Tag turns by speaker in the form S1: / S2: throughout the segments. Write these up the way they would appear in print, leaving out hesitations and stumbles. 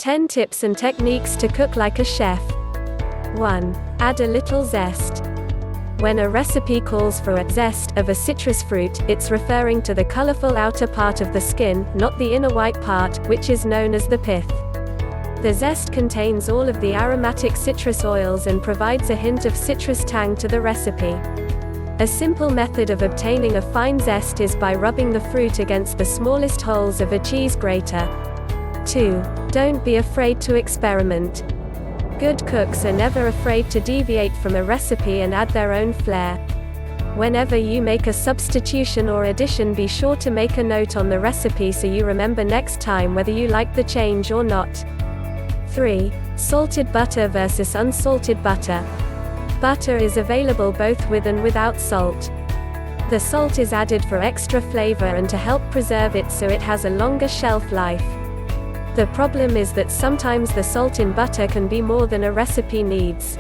S1: 10 tips and techniques to cook like a chef. 1. Add a little zest. When a recipe calls for a zest of a citrus fruit, it's referring to the colorful outer part of the skin, not the inner white part, which is known as the pith. The zest contains all of the aromatic citrus oils and provides a hint of citrus tang to the recipe. A simple method of obtaining a fine zest is by rubbing the fruit against the smallest holes of a cheese grater. 2. Don't be afraid to experiment. Good cooks are never afraid to deviate from a recipe and add their own flair. Whenever you make a substitution or addition, be sure to make a note on the recipe so you remember next time whether you like the change or not. 3. Salted butter versus unsalted butter. Butter is available both with and without salt. The salt is added for extra flavor and to help preserve it so it has a longer shelf life. The problem is that sometimes the salt in butter can be more than a recipe needs.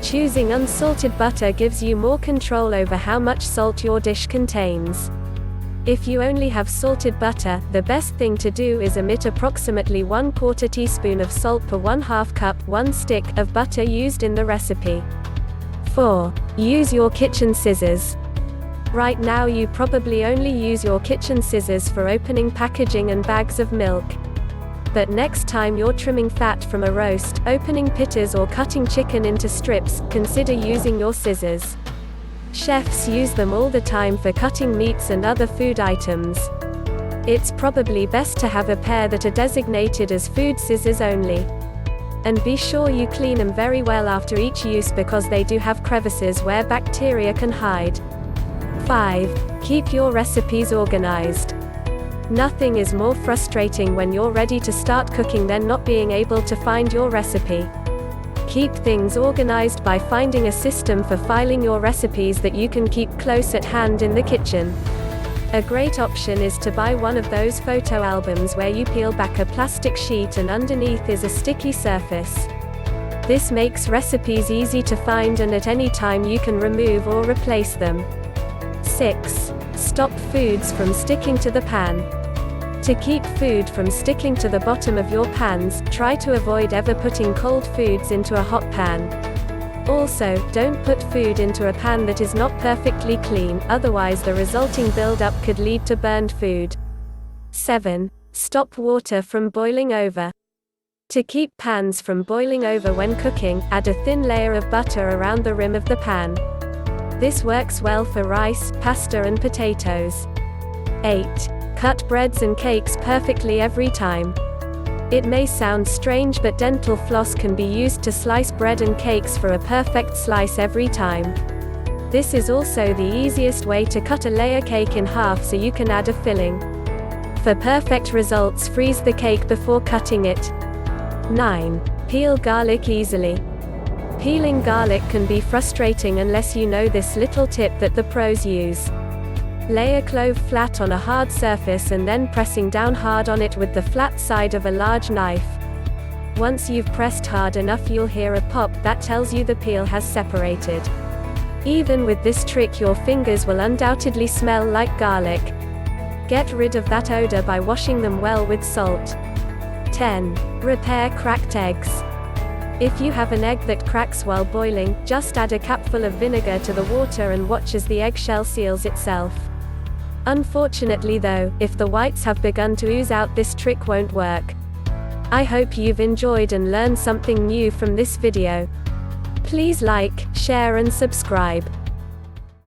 S1: Choosing unsalted butter gives you more control over how much salt your dish contains. If you only have salted butter, the best thing to do is omit approximately 1/4 teaspoon of salt per 1/2 cup, 1 stick, of butter used in the recipe. 4. Use your kitchen scissors. Right now you probably only use your kitchen scissors for opening packaging and bags of milk. But next time you're trimming fat from a roast, opening pitas or cutting chicken into strips, consider using your scissors. Chefs use them all the time for cutting meats and other food items. It's probably best to have a pair that are designated as food scissors only. And be sure you clean them very well after each use because they do have crevices where bacteria can hide. 5. Keep your recipes organized. Nothing is more frustrating when you're ready to start cooking than not being able to find your recipe. Keep things organized by finding a system for filing your recipes that you can keep close at hand in the kitchen. A great option is to buy one of those photo albums where you peel back a plastic sheet and underneath is a sticky surface. This makes recipes easy to find and at any time you can remove or replace them. 6. Stop foods from sticking to the pan. To keep food from sticking to the bottom of your pans, try to avoid ever putting cold foods into a hot pan. Also, don't put food into a pan that is not perfectly clean, otherwise the resulting build-up could lead to burned food. 7. Stop water from boiling over. To keep pans from boiling over when cooking, add a thin layer of butter around the rim of the pan. This works well for rice, pasta and potatoes. 8. Cut breads and cakes perfectly every time. It may sound strange, but dental floss can be used to slice bread and cakes for a perfect slice every time. This is also the easiest way to cut a layer cake in half so you can add a filling. For perfect results, freeze the cake before cutting it. 9. Peel garlic easily. Peeling garlic can be frustrating unless you know this little tip that the pros use. Lay a clove flat on a hard surface and then pressing down hard on it with the flat side of a large knife. Once you've pressed hard enough, you'll hear a pop that tells you the peel has separated. Even with this trick, your fingers will undoubtedly smell like garlic. Get rid of that odor by washing them well with salt. 10. Repair cracked eggs. If you have an egg that cracks while boiling, just add a cupful of vinegar to the water and watch as the eggshell seals itself. Unfortunately though, if the whites have begun to ooze out, this trick won't work. I hope you've enjoyed and learned something new from this video. Please like, share and subscribe.